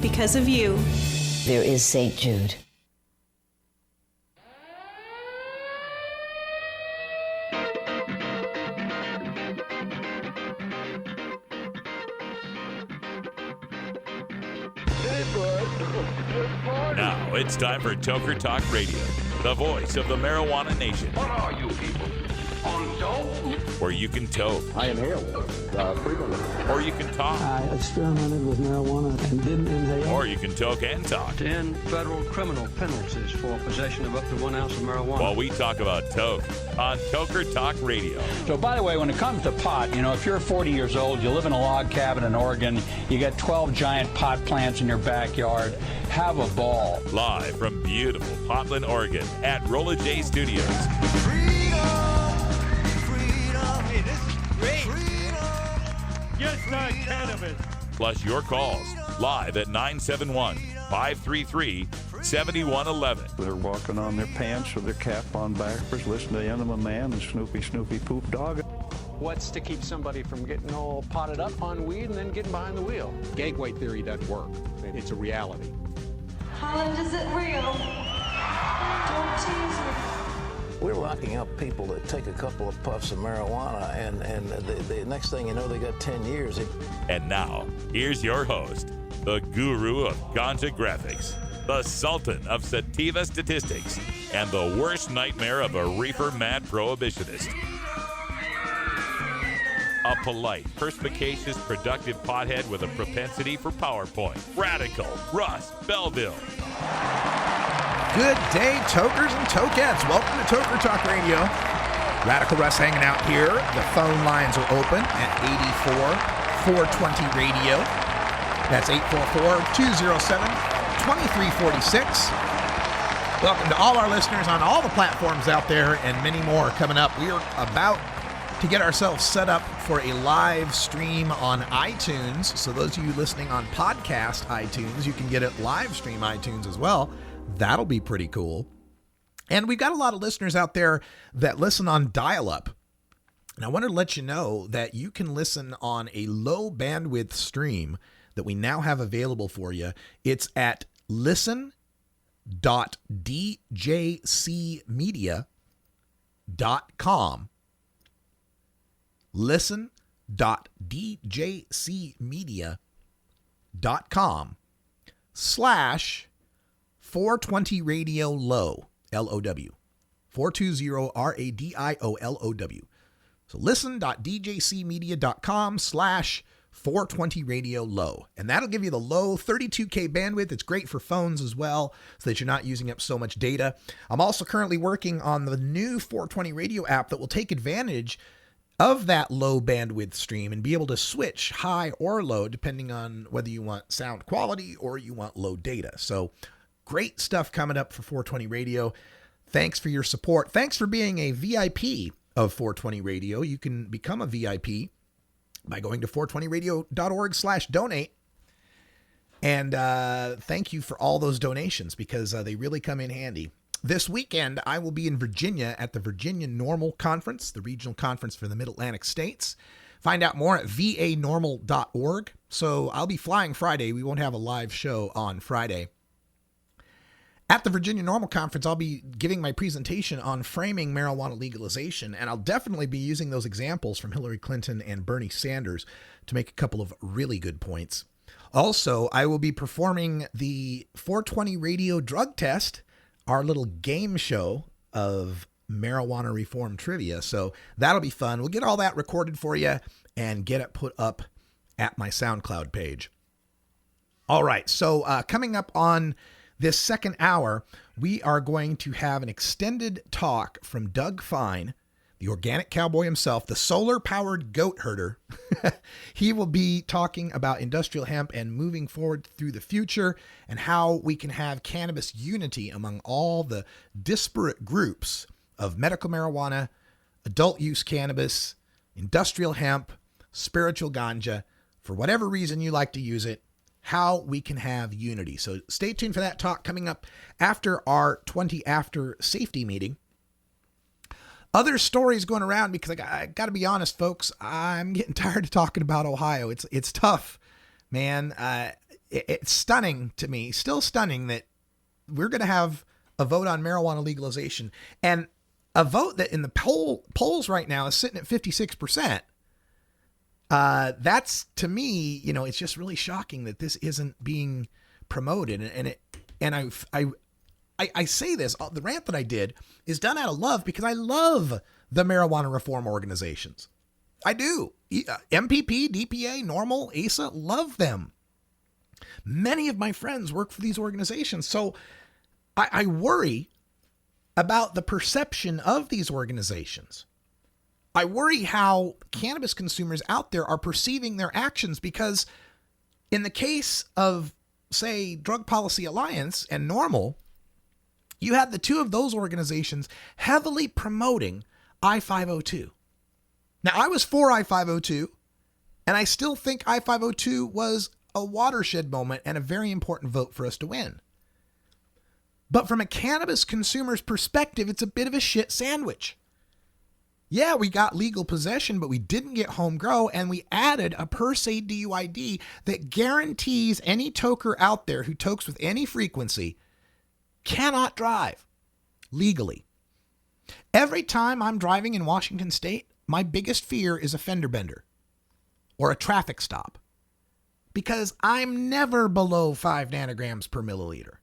because of you. There is St. Jude. Now it's time for Toker Talk Radio, the voice of the marijuana nation. What are you people? On dope? Where you can toke. I inhale frequently. Or you can talk. I experimented with marijuana and didn't inhale. Or you can toke and talk. 10 federal criminal penalties for possession of up to 1 ounce of marijuana. While we talk about toke on Toker Talk Radio. So, by the way, when it comes to pot, if you're 40 years old, you live in a log cabin in Oregon, you got 12 giant pot plants in your backyard, have a ball. Live from beautiful Portland, Oregon at Rolla J Studios. Just not cannabis. Plus your calls live at 971-533-7111. They're walking on their pants with their cap on backwards, listening to Enema Man and Snoopy Poop Dog. What's to keep somebody from getting all potted up on weed and then getting behind the wheel? Gateway theory doesn't work. It's a reality. Holland, is it real? Don't tease me. We're locking up people that take a couple of puffs of marijuana, and the next thing you know, they got 10 years. And now, here's your host, the guru of ganja graphics, the sultan of sativa statistics, and the worst nightmare of a reefer mad prohibitionist. A polite, perspicacious, productive pothead with a propensity for PowerPoint. Radical Russ Belville. Good day, tokers and tokettes. Welcome to Toker Talk Radio. Radical Russ hanging out here. The phone lines are open at 84-420 radio. That's 844-207-2346. Welcome to all our listeners on all the platforms out there and many more coming up. We are about to get ourselves set up for a live stream on iTunes. So those of you listening on podcast iTunes, you can get it live stream iTunes as well. That'll be pretty cool. And we've got a lot of listeners out there that listen on dial-up. And I wanted to let you know that you can listen on a low bandwidth stream that we now have available for you. It's at listen.djcmedia.com. listen.djcmedia.com/420 radio low, LOW. 420 RADIOLOW. So listen.djcmedia.com/420 radio low. And that'll give you the low 32K bandwidth. It's great for phones as well, so that you're not using up so much data. I'm also currently working on the new 420 radio app that will take advantage of that low bandwidth stream and be able to switch high or low depending on whether you want sound quality or you want low data. So great stuff coming up for 420 radio. Thanks for your support. Thanks for being a VIP of 420 radio. You can become a VIP by going to 420radio.org/donate. And thank you for all those donations because they really come in handy. This weekend, I will be in Virginia at the Virginia Normal Conference, the regional conference for the Mid-Atlantic states. Find out more at vanormal.org. So I'll be flying Friday. We won't have a live show on Friday. At the Virginia Normal Conference, I'll be giving my presentation on framing marijuana legalization, and I'll definitely be using those examples from Hillary Clinton and Bernie Sanders to make a couple of really good points. Also, I will be performing the 420 radio drug test, our little game show of marijuana reform trivia. So that'll be fun. We'll get all that recorded for you and get it put up at my SoundCloud page. All right. So coming up on this second hour, we are going to have an extended talk from Doug Fine, the organic cowboy himself, the solar-powered goat herder. He will be talking about industrial hemp and moving forward through the future and how we can have cannabis unity among all the disparate groups of medical marijuana, adult use cannabis, industrial hemp, spiritual ganja, for whatever reason you like to use it, how we can have unity. So stay tuned for that talk coming up after our 20 After safety meeting. Other stories going around because I got to be honest, folks, I'm getting tired of talking about Ohio. It's tough, man. it's stunning to me, still stunning, that we're going to have a vote on marijuana legalization, and a vote that in the polls right now is sitting at 56%. That's, to me, it's just really shocking that this isn't being promoted. I say this, the rant that I did is done out of love, because I love the marijuana reform organizations. I do. MPP, DPA, Normal, ASA, love them. Many of my friends work for these organizations. So I worry about the perception of these organizations. I worry how cannabis consumers out there are perceiving their actions, because in the case of, say, Drug Policy Alliance and Normal, you had the two of those organizations heavily promoting I-502. Now, I was for I-502, and I still think I-502 was a watershed moment and a very important vote for us to win. But from a cannabis consumer's perspective, it's a bit of a shit sandwich. Yeah, we got legal possession, but we didn't get home grow, and we added a per se DUID that guarantees any toker out there who tokes with any frequency cannot drive legally. Every time I'm driving in Washington State, my biggest fear is a fender bender or a traffic stop, because I'm never below 5 nanograms per milliliter.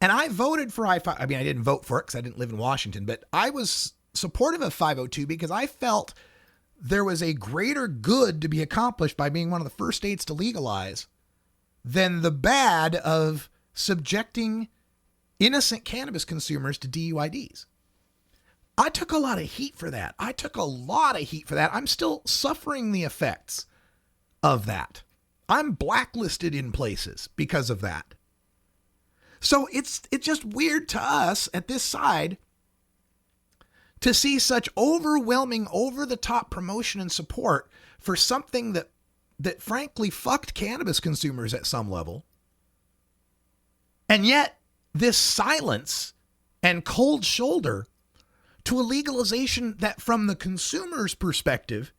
And I voted for I didn't vote for it because I didn't live in Washington, but I was supportive of 502 because I felt there was a greater good to be accomplished by being one of the first states to legalize than the bad of subjecting innocent cannabis consumers to DUIDs. I took a lot of heat for that. I'm still suffering the effects of that. I'm blacklisted in places because of that. So it's just weird to us at this side to see such overwhelming, over-the-top promotion and support for something that frankly fucked cannabis consumers at some level. And yet this silence and cold shoulder to a legalization that, from the consumer's perspective,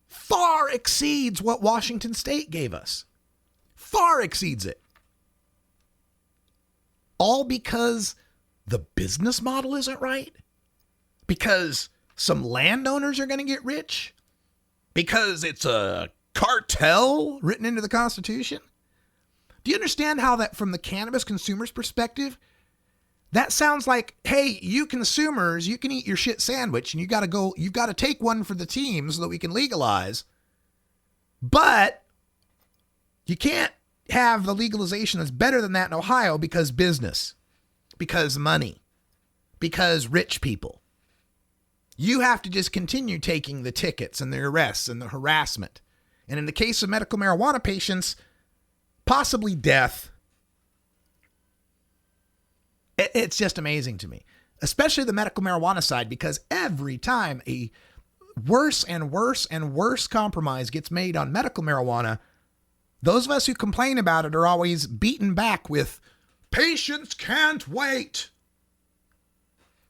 far exceeds what Washington State gave us. Far exceeds it. All because the business model isn't right? Because some landowners are going to get rich? Because it's a cartel written into the Constitution? Do you understand how that, from the cannabis consumer's perspective, that sounds like, hey, you consumers, you can eat your shit sandwich and you've got to take one for the team so that we can legalize. But you can't have the legalization that's better than that in Ohio because business, because money, because rich people. You have to just continue taking the tickets and the arrests and the harassment. And in the case of medical marijuana patients, possibly death. It's just amazing to me, especially the medical marijuana side, because every time a worse and worse and worse compromise gets made on medical marijuana, those of us who complain about it are always beaten back with, patients can't wait.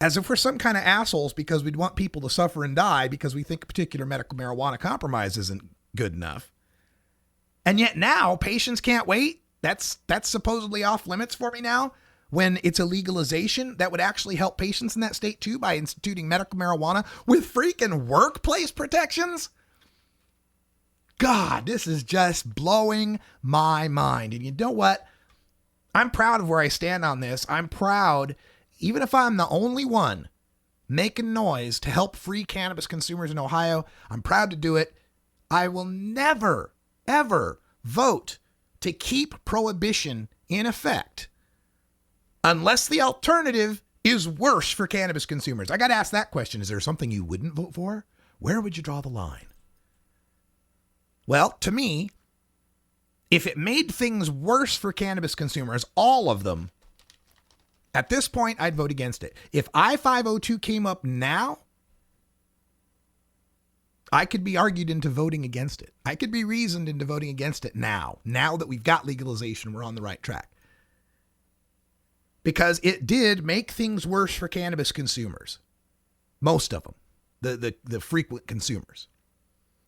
As if we're some kind of assholes because we'd want people to suffer and die because we think a particular medical marijuana compromise isn't good enough. And yet now patients can't wait. That's supposedly off limits for me now, when it's a legalization that would actually help patients in that state too by instituting medical marijuana with freaking workplace protections. God, this is just blowing my mind. And you know what? I'm proud of where I stand on this. I'm proud, even if I'm the only one making noise to help free cannabis consumers in Ohio, I'm proud to do it. I will never, ever vote to keep prohibition in effect unless the alternative is worse for cannabis consumers. I got to ask that question. Is there something you wouldn't vote for? Where would you draw the line? Well, to me, if it made things worse for cannabis consumers, all of them, at this point, I'd vote against it. If I-502 came up now, I could be argued into voting against it. I could be reasoned into voting against it now that we've got legalization, we're on the right track. Because it did make things worse for cannabis consumers. Most of them. The frequent consumers.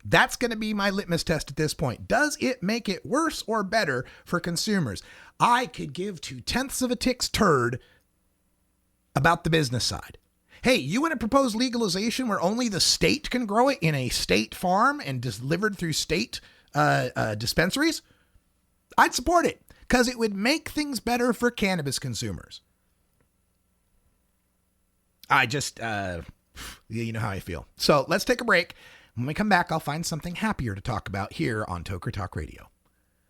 That's going to be my litmus test at this point. Does it make it worse or better for consumers? I could give 2/10 of a tick's turd about the business side. Hey, you want to propose legalization where only the state can grow it in a state farm and delivered through state dispensaries? I'd support it because it would make things better for cannabis consumers. I just, you know how I feel. So let's take a break. When we come back, I'll find something happier to talk about here on Toker Talk Radio.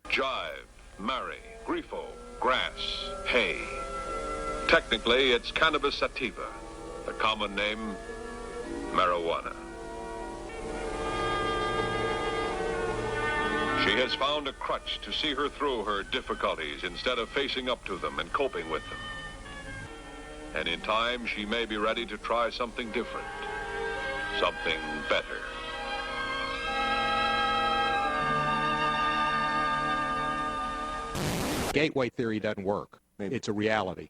Jive, marry, grifo, grass, hay. Technically, it's cannabis sativa. The common name, marijuana. She has found a crutch to see her through her difficulties instead of facing up to them and coping with them. And in time, she may be ready to try something different, something better. Gateway theory doesn't work. It's a reality.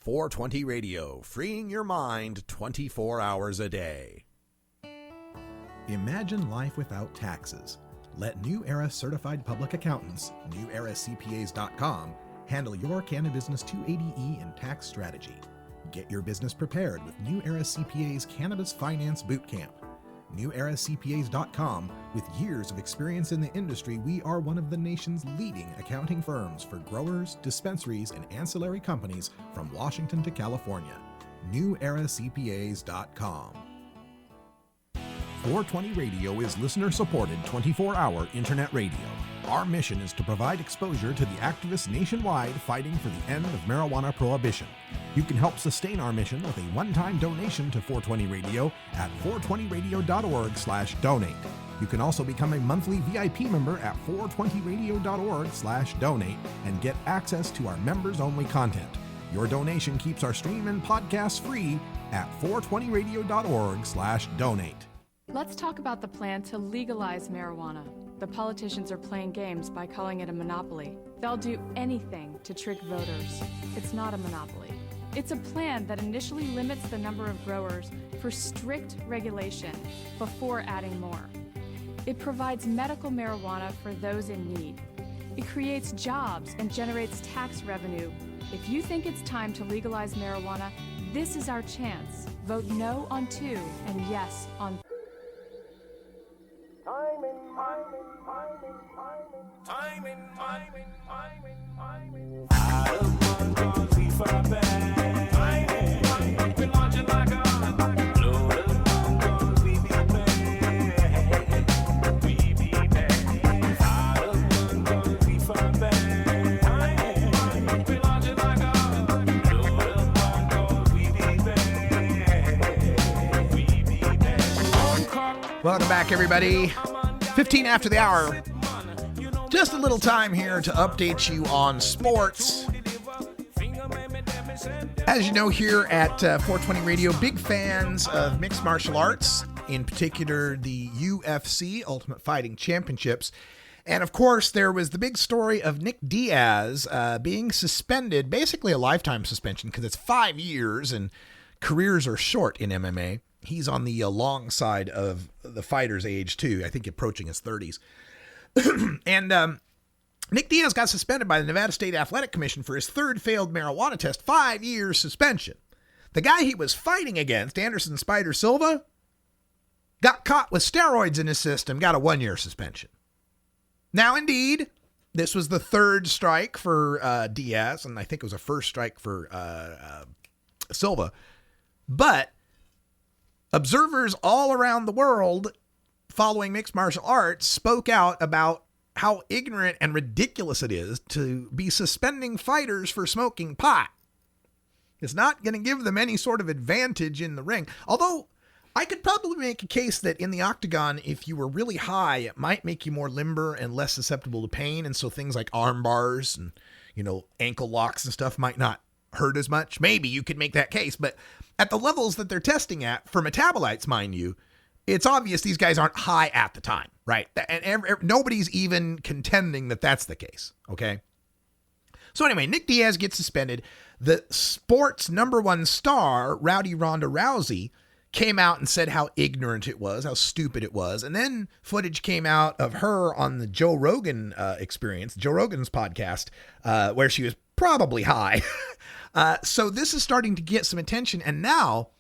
420 Radio, freeing your mind 24 hours a day. Imagine life without taxes. Let New Era Certified Public Accountants, NewEraCPAs.com, handle your Cannabis 280E and tax strategy. Get your business prepared with New Era CPA's Cannabis Finance Bootcamp. NewEraCPAs.com, with years of experience in the industry, we are one of the nation's leading accounting firms for growers, dispensaries, and ancillary companies from Washington to California. NewEraCPAs.com. 420 Radio is listener-supported 24-hour internet radio. Our mission is to provide exposure to the activists nationwide fighting for the end of marijuana prohibition. You can help sustain our mission with a one-time donation to 420 Radio at 420radio.org/donate. You can also become a monthly VIP member at 420radio.org/donate and get access to our members-only content. Your donation keeps our stream and podcasts free at 420radio.org/donate. Let's talk about the plan to legalize marijuana. The politicians are playing games by calling it a monopoly. They'll do anything to trick voters. It's not a monopoly. It's a plan that initially limits the number of growers for strict regulation before adding more. It provides medical marijuana for those in need. It creates jobs and generates tax revenue. If you think it's time to legalize marijuana, this is our chance. Vote no on 2 and yes on 3. Welcome back, everybody. 15 after the hour. Just a little time here to update you on sports. As you know, here at 420 Radio, big fans of mixed martial arts, in particular the UFC, Ultimate Fighting Championships. And of course, there was the big story of Nick Diaz being suspended, basically a lifetime suspension, because it's 5 years and careers are short in MMA. He's on the long side of the fighter's age, too. I think approaching his 30s. And Nick Diaz got suspended by the Nevada State Athletic Commission for his third failed marijuana test, 5 years suspension. The guy he was fighting against, Anderson Spider Silva, got caught with steroids in his system, got a 1-year suspension. Now, indeed, this was the third strike for Diaz, and I think it was a first strike for Silva. But observers all around the world following mixed martial arts spoke out about how ignorant and ridiculous it is to be suspending fighters for smoking pot. It's not going to give them any sort of advantage in the ring. Although I could probably make a case that in the octagon, if you were really high, it might make you more limber and less susceptible to pain. And so things like arm bars and, ankle locks and stuff might not hurt as much. Maybe you could make that case, but at the levels that they're testing at for metabolites, mind you, it's obvious these guys aren't high at the time, right? And nobody's even contending that that's the case, okay? So anyway, Nick Diaz gets suspended. The sport's #1 star, Rowdy Ronda Rousey, came out and said how ignorant it was, how stupid it was. And then footage came out of her on the Joe Rogan's podcast, where she was probably high. So this is starting to get some attention. And now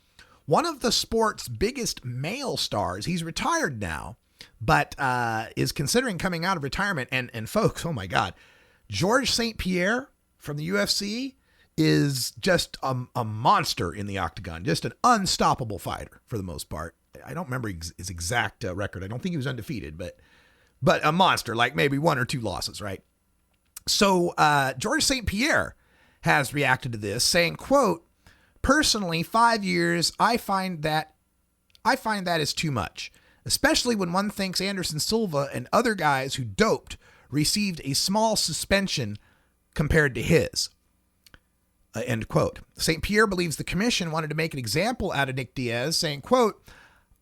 one of the sport's biggest male stars, he's retired now, but is considering coming out of retirement. And folks, oh my God, Georges St-Pierre from the UFC is just a monster in the octagon, just an unstoppable fighter for the most part. I don't remember his exact record. I don't think he was undefeated, but a monster, like maybe 1 or 2 losses, right? So Georges St-Pierre has reacted to this, saying, quote, "Personally, 5 years, I find that is too much, especially when one thinks Anderson Silva and other guys who doped received a small suspension compared to his." End quote. St. Pierre believes the commission wanted to make an example out of Nick Diaz, saying, quote,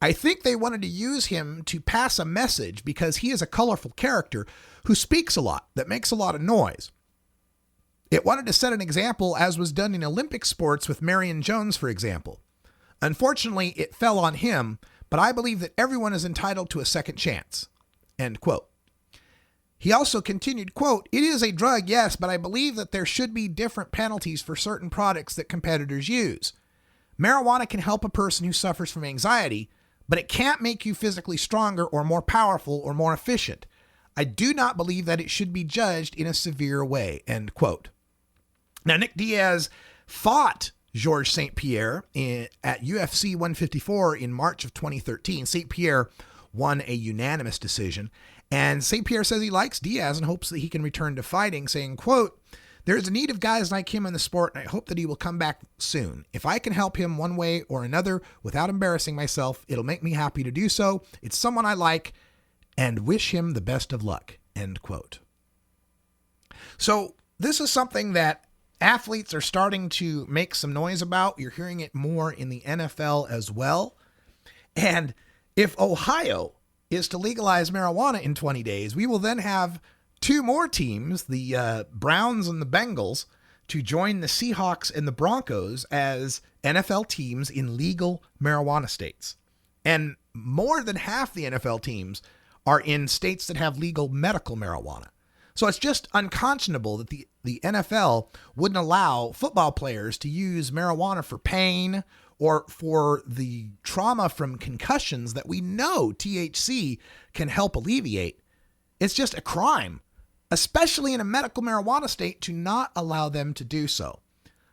"I think they wanted to use him to pass a message because he is a colorful character who speaks a lot, that makes a lot of noise. It wanted to set an example, as was done in Olympic sports with Marion Jones, for example. Unfortunately, it fell on him, but I believe that everyone is entitled to a second chance." End quote. He also continued, quote, "It is a drug, yes, but I believe that there should be different penalties for certain products that competitors use. Marijuana can help a person who suffers from anxiety, but it can't make you physically stronger or more powerful or more efficient. I do not believe that it should be judged in a severe way." End quote. Now, Nick Diaz fought Georges St-Pierre at UFC 154 in March of 2013. St-Pierre won a unanimous decision. And St. Pierre says he likes Diaz and hopes that he can return to fighting, saying, quote, "There's a need of guys like him in the sport, and I hope that he will come back soon. If I can help him one way or another without embarrassing myself, it'll make me happy to do so. It's someone I like and wish him the best of luck." End quote. So this is something that athletes are starting to make some noise about. You're hearing it more in the NFL as well. And if Ohio is to legalize marijuana in 20 days, we will then have 2 more teams, the Browns and the Bengals, to join the Seahawks and the Broncos as NFL teams in legal marijuana states. And more than half the NFL teams are in states that have legal medical marijuana. So it's just unconscionable that the NFL wouldn't allow football players to use marijuana for pain or for the trauma from concussions that we know THC can help alleviate. It's just a crime, especially in a medical marijuana state, to not allow them to do so.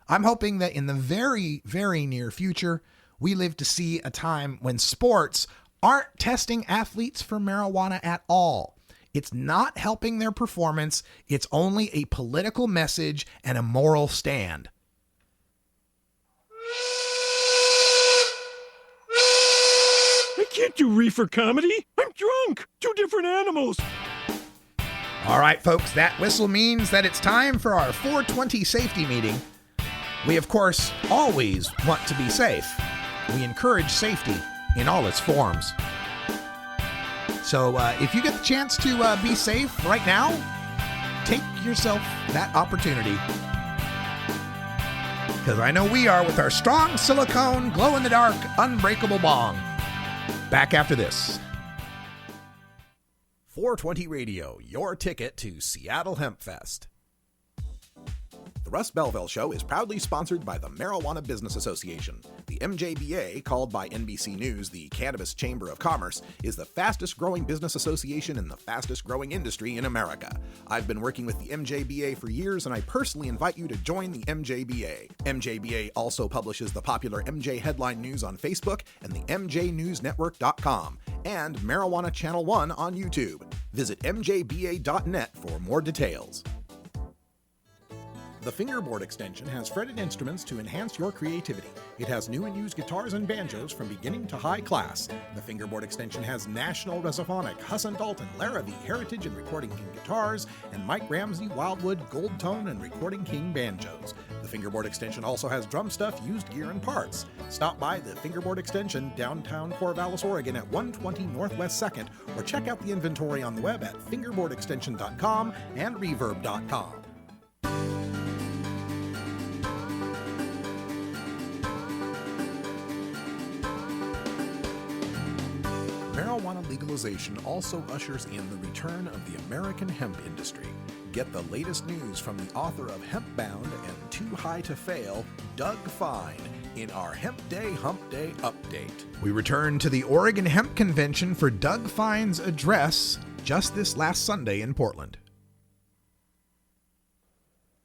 I'm hoping that in the very, very near future, we live to see a time when sports aren't testing athletes for marijuana at all. It's not helping their performance. It's only a political message and a moral stand. I can't do reefer comedy. I'm drunk. 2 different animals. All right, folks, that whistle means that it's time for our 420 safety meeting. We, of course, always want to be safe. We encourage safety in all its forms. So if you get the chance to be safe right now, take yourself that opportunity. Because I know we are with our strong silicone, glow-in-the-dark, unbreakable bong. Back after this. 420 Radio, your ticket to Seattle Hemp Fest. The Russ Belville Show is proudly sponsored by the Marijuana Business Association. The MJBA, called by NBC News the Cannabis Chamber of Commerce, is the fastest growing business association in the fastest growing industry in America. I've been working with the MJBA for years, and I personally invite you to join the MJBA. MJBA also publishes the popular MJ Headline News on Facebook and the MJNewsNetwork.com and Marijuana Channel 1 on YouTube. Visit mjba.net for more details. The Fingerboard Extension has fretted instruments to enhance your creativity. It has new and used guitars and banjos from beginning to high class. The Fingerboard Extension has National Resophonic, Husson Dalton, Larrabee, Heritage and Recording King guitars, and Mike Ramsey, Wildwood, Gold Tone, and Recording King banjos. The Fingerboard Extension also has drum stuff, used gear, and parts. Stop by the Fingerboard Extension, downtown Corvallis, Oregon at 120 Northwest 2nd, or check out the inventory on the web at fingerboardextension.com and reverb.com. marijuana legalization also ushers in the return of the American hemp industry. Get the latest news from the author of Hemp Bound and Too High to Fail, Doug Fine, in our Hemp Day Hump Day update. We return to the Oregon Hemp Convention for Doug Fine's address just this last Sunday in Portland.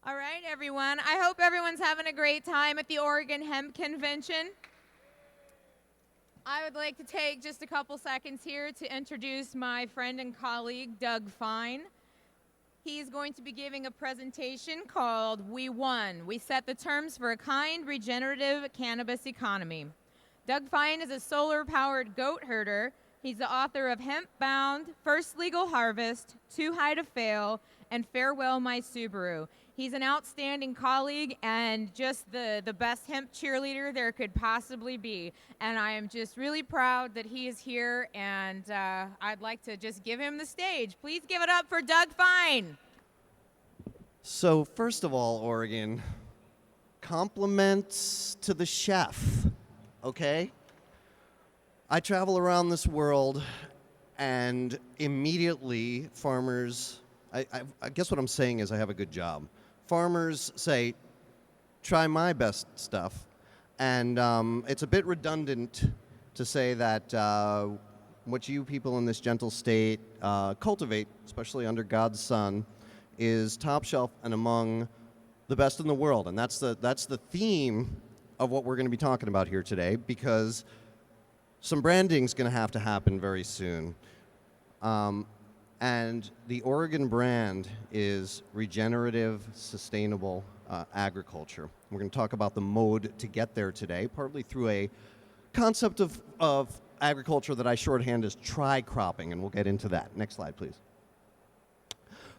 All right, everyone. I hope everyone's having a great time at the Oregon Hemp Convention. I would like to take just a couple seconds here to introduce my friend and colleague, Doug Fine. He's going to be giving a presentation called We Won. We set the terms for a kind, regenerative cannabis economy. Doug Fine is a solar-powered goat herder. He's the author of Hemp Bound, First Legal Harvest, Too High to Fail, and Farewell My Subaru. He's an outstanding colleague and just the best hemp cheerleader there could possibly be. And I am just really proud that he is here, and I'd like to just give him the stage. Please give it up for Doug Fine. So first of all, Oregon, compliments to the chef, okay? I travel around this world, and immediately farmers, I guess what I'm saying is I have a good job. Farmers say, try my best stuff. And it's a bit redundant to say that what you people in this gentle state cultivate, especially under God's sun, is top shelf and among the best in the world. And that's the theme of what we're going to be talking about here today, because some branding's going to happen very soon. And the Oregon brand is regenerative, sustainable agriculture. We're going to talk about the mode to get there today, partly through a concept of agriculture that I shorthand as tri-cropping, and we'll get into that. Next slide, please.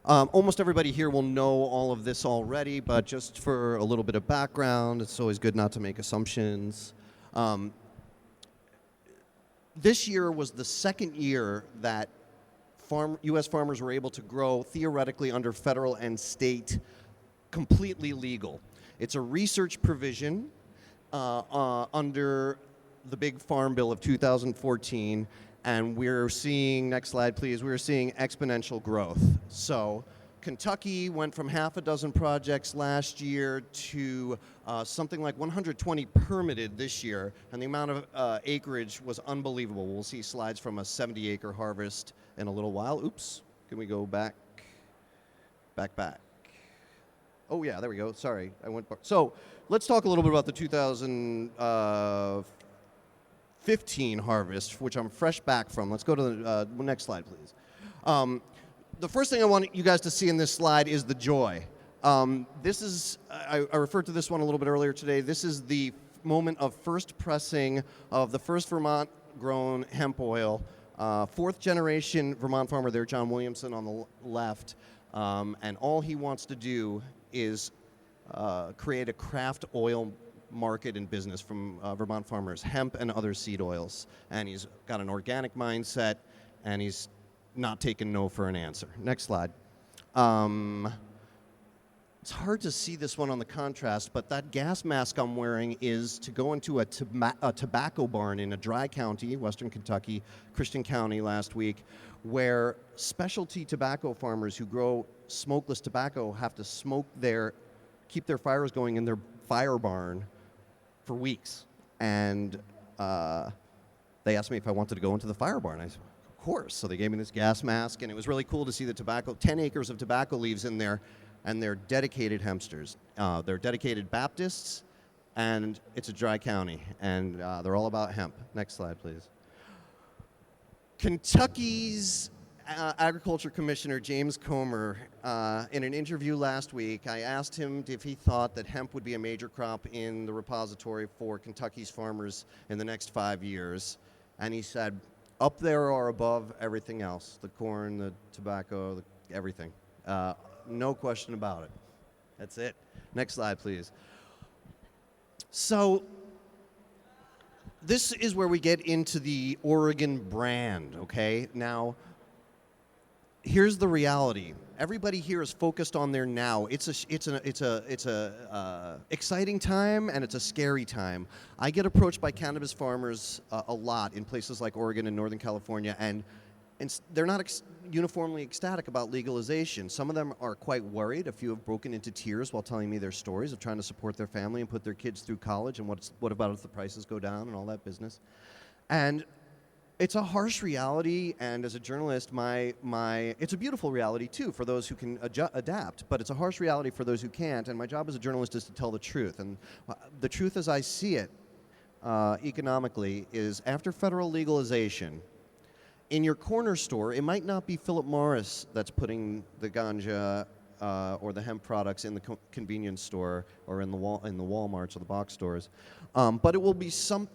Almost everybody here will know all of this already, but just for a little bit of background, it's always good not to make assumptions. This year was the second year that U.S. farmers were able to grow, theoretically under federal and state, completely legal. It's a research provision under the big Farm Bill of 2014, and we're seeing, next slide please, we're seeing exponential growth. So Kentucky went from half a dozen projects last year to something like 120 permitted this year, and the amount of acreage was unbelievable. We'll see slides from a 70-acre harvest in a little while. Oops, can we go back? Back. Oh yeah, there we go, sorry, I went back. So let's talk a little bit about the 2015 harvest, which I'm fresh back from. Let's go to the next slide, please. The first thing I want you guys to see in this slide is the joy. This is, I referred to this one a little bit earlier today. This is the moment of first pressing of the first Vermont-grown hemp oil. Fourth generation Vermont farmer there, John Williamson on the left. And all he wants to do is create a craft oil market and business from Vermont farmers, hemp and other seed oils. And he's got an organic mindset, and he's not taking no for an answer. Next slide. It's hard to see this one on the contrast, but that gas mask I'm wearing is to go into a tobacco barn in a dry county, Western Kentucky, Christian County last week, where specialty tobacco farmers who grow smokeless tobacco have to keep their fires going in their fire barn for weeks. And they asked me if I wanted to go into the fire barn. I said, of course. So they gave me this gas mask, and it was really cool to see the tobacco, 10 acres of tobacco leaves in there, and they're dedicated hempsters. They're dedicated Baptists, and it's a dry county, and they're all about hemp. Next slide, please. Kentucky's Agriculture Commissioner James Comer, in an interview last week, I asked him if he thought that hemp would be a major crop in the repository for Kentucky's farmers in the next 5 years, and he said, up there or above everything else, the corn, the tobacco, everything. No question about it. That's it. Next slide, please. So this is where we get into the Oregon brand, okay? Now, here's the reality. Everybody here is focused on their now. It's a exciting time, and it's a scary time. I get approached by cannabis farmers a lot in places like Oregon and Northern California, and they're not uniformly ecstatic about legalization. Some of them are quite worried. A few have broken into tears while telling me their stories of trying to support their family and put their kids through college, and what about if the prices go down and all that business. And it's a harsh reality, and as a journalist, it's a beautiful reality too for those who can adapt, but it's a harsh reality for those who can't, and my job as a journalist is to tell the truth. And the truth as I see it economically is after federal legalization, in your corner store, it might not be Philip Morris that's putting the ganja or the hemp products in the convenience store or in the Walmarts or the box stores, but it will be some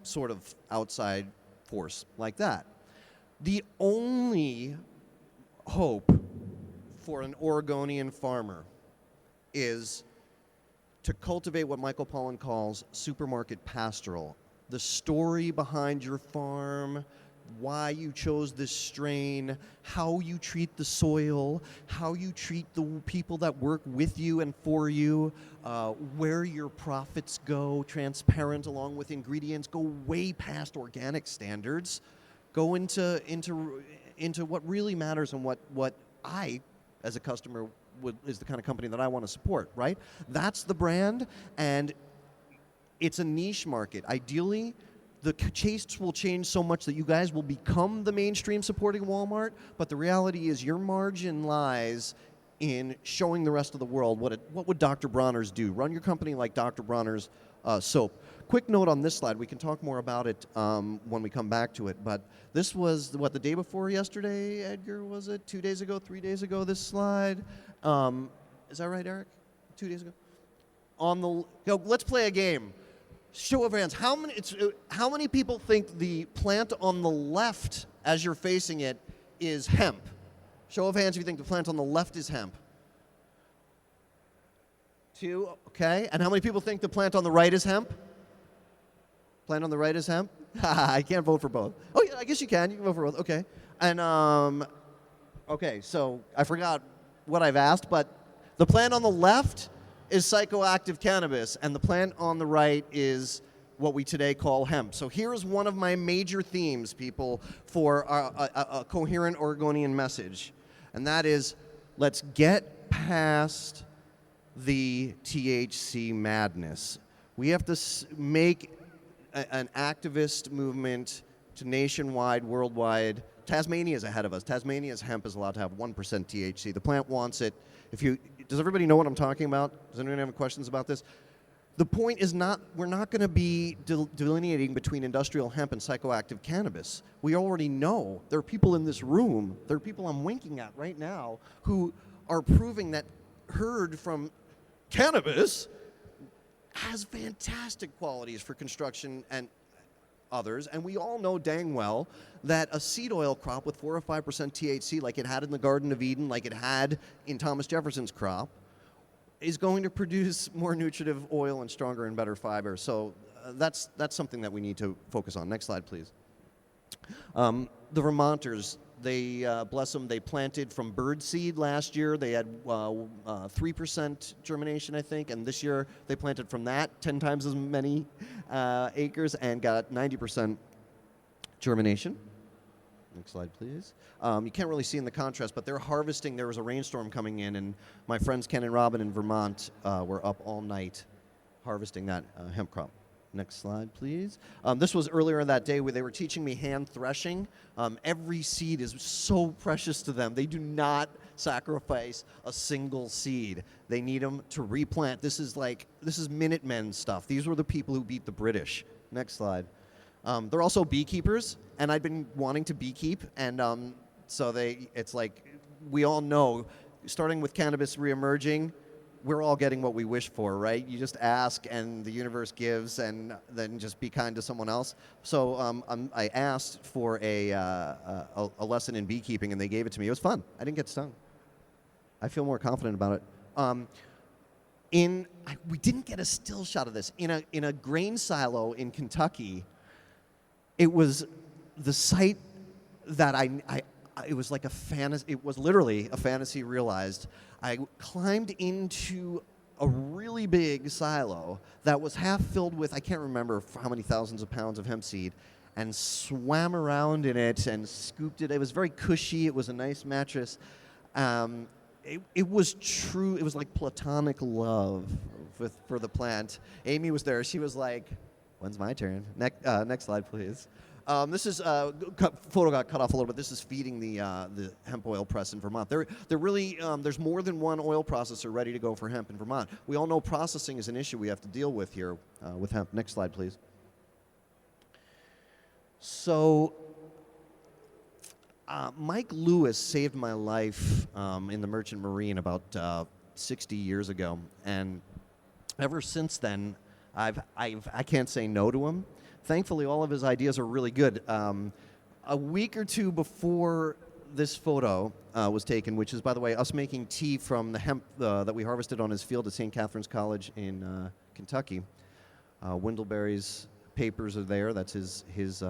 sort of outside force like that. The only hope for an Oregonian farmer is to cultivate what Michael Pollan calls supermarket pastoral. The story behind your farm, why you chose this strain, how you treat the soil, how you treat the people that work with you and for you, where your profits go, transparent along with ingredients, go way past organic standards, go into what really matters and what I, as a customer, is the kind of company that I want to support, right? That's the brand, and it's a niche market. Ideally, the tastes will change so much that you guys will become the mainstream supporting Walmart, but the reality is your margin lies in showing the rest of the world what would Dr. Bronner's do. Run your company like Dr. Bronner's soap. Quick note on this slide. We can talk more about it when we come back to it, but this was, the day before yesterday, Edgar, was it? 2 days ago, 3 days ago, this slide? Is that right, Eric? 2 days ago? Let's play a game. Show of hands. How many people think the plant on the left, as you're facing it, is hemp? Show of hands if you think the plant on the left is hemp. 2, okay. And how many people think the plant on the right is hemp? Plant on the right is hemp? I can't vote for both. Oh, yeah, I guess you can. You can vote for both. Okay. And, okay, so I forgot what I've asked, but the plant on the left is psychoactive cannabis, and the plant on the right is what we today call hemp. So here's one of my major themes, people, for a coherent Oregonian message, and that is, let's get past the THC madness. We have to make an activist movement to nationwide, worldwide. Tasmania is ahead of us. Tasmania's hemp is allowed to have 1% THC. The plant wants it. Does everybody know what I'm talking about? Does anyone have questions about this? The point is we're not going to be delineating between industrial hemp and psychoactive cannabis. We already know. There are people in this room, there are people I'm winking at right now, who are proving that herd from cannabis has fantastic qualities for construction and others, and we all know dang well that a seed oil crop with 4 or 5% THC, like it had in the Garden of Eden, like it had in Thomas Jefferson's crop, is going to produce more nutritive oil and stronger and better fiber. So that's something that we need to focus on. Next slide, please. The Vermonters, they, bless them, they planted from bird seed last year. They had 3% germination, I think, and this year they planted from that 10 times as many acres and got 90% germination. Next slide, please. You can't really see in the contrast, but they're harvesting. There was a rainstorm coming in, and my friends Ken and Robin in Vermont were up all night harvesting that hemp crop. Next slide, please. This was earlier in that day where they were teaching me hand threshing. Every seed is so precious to them. They do not sacrifice a single seed. They need them to replant. This is Minutemen stuff. These were the people who beat the British. Next slide. They're also beekeepers, and I've been wanting to beekeep, and so it's like we all know, starting with cannabis reemerging, we're all getting what we wish for, right? You just ask and the universe gives, and then just be kind to someone else. So I asked for a lesson in beekeeping, and they gave it to me. It was fun. I didn't get stung. I feel more confident about it. We didn't get a still shot of this. In a grain silo in Kentucky, it was the site that it was like a fantasy. It was literally a fantasy realized. I climbed into a really big silo that was half filled with, I can't remember how many thousands of pounds of hemp seed, and swam around in it and scooped it. It was very cushy. It was a nice mattress. It was true. It was like platonic love for the plant. Amy was there. She was like, "When's my turn?" Next slide, please. This is photo got cut off a little bit. This is feeding the hemp oil press in Vermont. They're really there's more than one oil processor ready to go for hemp in Vermont. We all know processing is an issue we have to deal with here with hemp. Next slide, please. So Mike Lewis saved my life in the Merchant Marine about 60 years ago, and ever since then, I can't say no to him. Thankfully, all of his ideas are really good. A week or two before this photo was taken, which is, by the way, us making tea from the hemp that we harvested on his field at St. Catherine's College in Kentucky. Windleberry's papers are there. That's his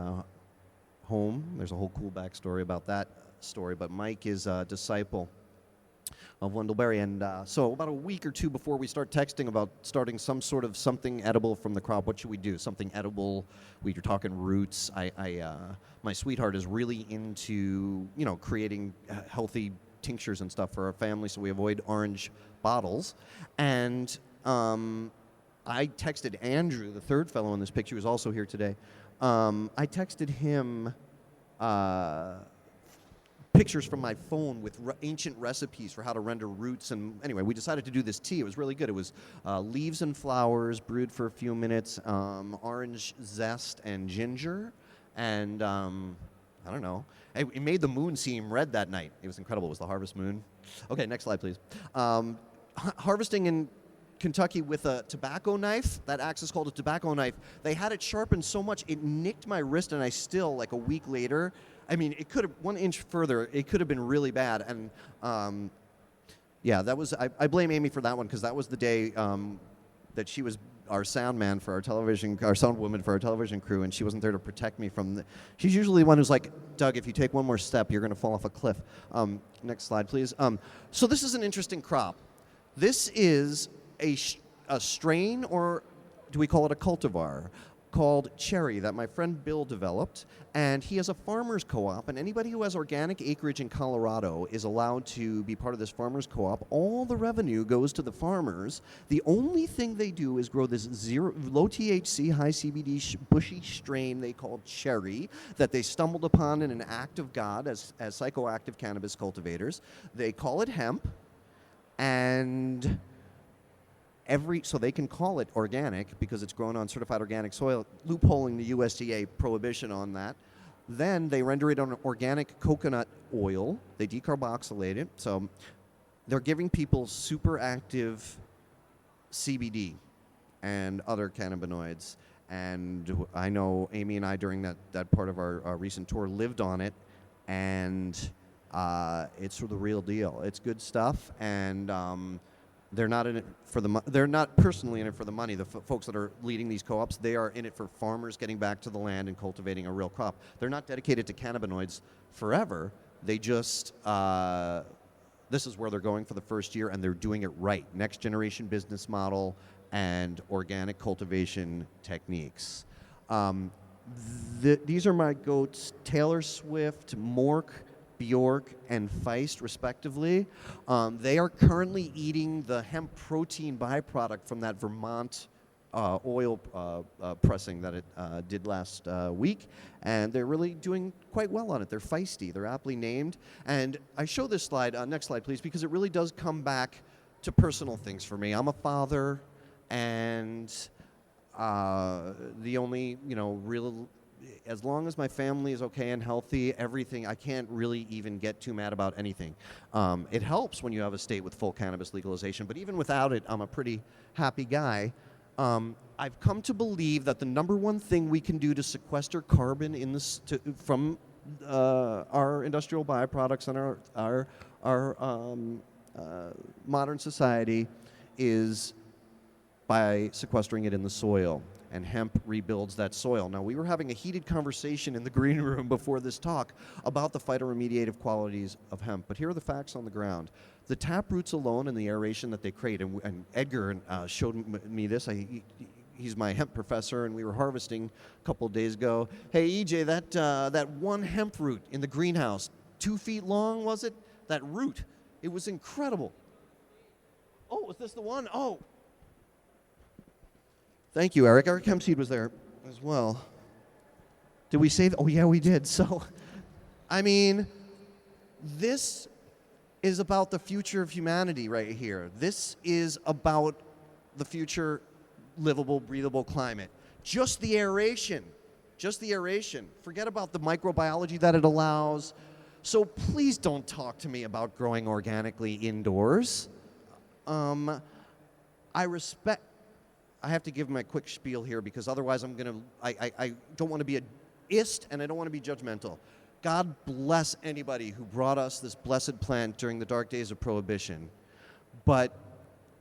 home. There's a whole cool backstory about that story, but Mike is a disciple of Wendellberry, and so about a week or two before we start texting about starting some sort of something edible from the crop, what should we do? Something edible. We're talking roots. My sweetheart is really into creating healthy tinctures and stuff for our family, so we avoid orange bottles. And I texted Andrew, the third fellow in this picture, who's also here today. I texted him pictures from my phone with ancient recipes for how to render roots. And anyway, we decided to do this tea. It was really good. It was leaves and flowers brewed for a few minutes, orange zest and ginger. And I don't know. It made the moon seem red that night. It was incredible. It was the harvest moon. Okay, next slide, please. Harvesting in Kentucky with a tobacco knife. That axe is called a tobacco knife. They had it sharpened so much it nicked my wrist, and I still, like a week later, I mean, it could have 1 inch further. It could have been really bad. And yeah, that was. I blame Amy for that one because that was the day that she was our sound man for our television, our sound woman for our television crew, and she wasn't there to protect me from the. She's usually the one who's like, Doug, if you take one more step, you're going to fall off a cliff. Next slide, please. So this is an interesting crop. This is a strain, or do we call it a cultivar, called Cherry that my friend Bill developed, and he has a farmer's co-op, and anybody who has organic acreage in Colorado is allowed to be part of this farmer's co-op. All the revenue goes to the farmers. The only thing they do is grow this low THC, high CBD bushy strain they call Cherry that they stumbled upon in an act of God as psychoactive cannabis cultivators. They call it hemp, and so they can call it organic because it's grown on certified organic soil, loopholing the USDA prohibition on that. Then they render it on organic coconut oil. They decarboxylate it. So they're giving people super active CBD and other cannabinoids. And I know Amy and I, during that part of our recent tour, lived on it. And it's the real deal. It's good stuff. And they're not in it for they're not personally in it for the money. The folks that are leading these co-ops, they are in it for farmers getting back to the land and cultivating a real crop. They're not dedicated to cannabinoids forever. They just this is where they're going for the first year, and they're doing it right. Next generation business model and organic cultivation techniques. These are my goats: Taylor Swift, Mork, Bjork, and Feist, respectively. They are currently eating the hemp protein byproduct from that Vermont oil pressing that it did last week, and they're really doing quite well on it. They're feisty. They're aptly named. And I show this slide, next slide, please, because it really does come back to personal things for me. I'm a father, and the only, real... As long as my family is okay and healthy, everything, I can't really even get too mad about anything. It helps when you have a state with full cannabis legalization, but even without it, I'm a pretty happy guy. I've come to believe that the number one thing we can do to sequester carbon from our industrial byproducts and our modern society is by sequestering it in the soil. and hemp rebuilds that soil. Now, we were having a heated conversation in the green room before this talk about the phytoremediative qualities of hemp, but here are the facts on the ground. The tap roots alone and the aeration that they create, and Edgar showed me this. He's my hemp professor, and we were harvesting a couple of days ago. Hey, EJ, that one hemp root in the greenhouse, 2 feet long, was it? That root, it was incredible. Oh, was this the one? Oh. Thank you, Eric. Eric Hempseed was there as well. Did we save? Oh, yeah, we did. So, I mean, this is about the future of humanity right here. This is about the future livable, breathable climate. Just the aeration. Just the aeration. Forget about the microbiology that it allows. So please don't talk to me about growing organically indoors. I have to give my quick spiel here because otherwise I don't want to be a ist and I don't want to be judgmental. God bless anybody who brought us this blessed plant during the dark days of Prohibition. But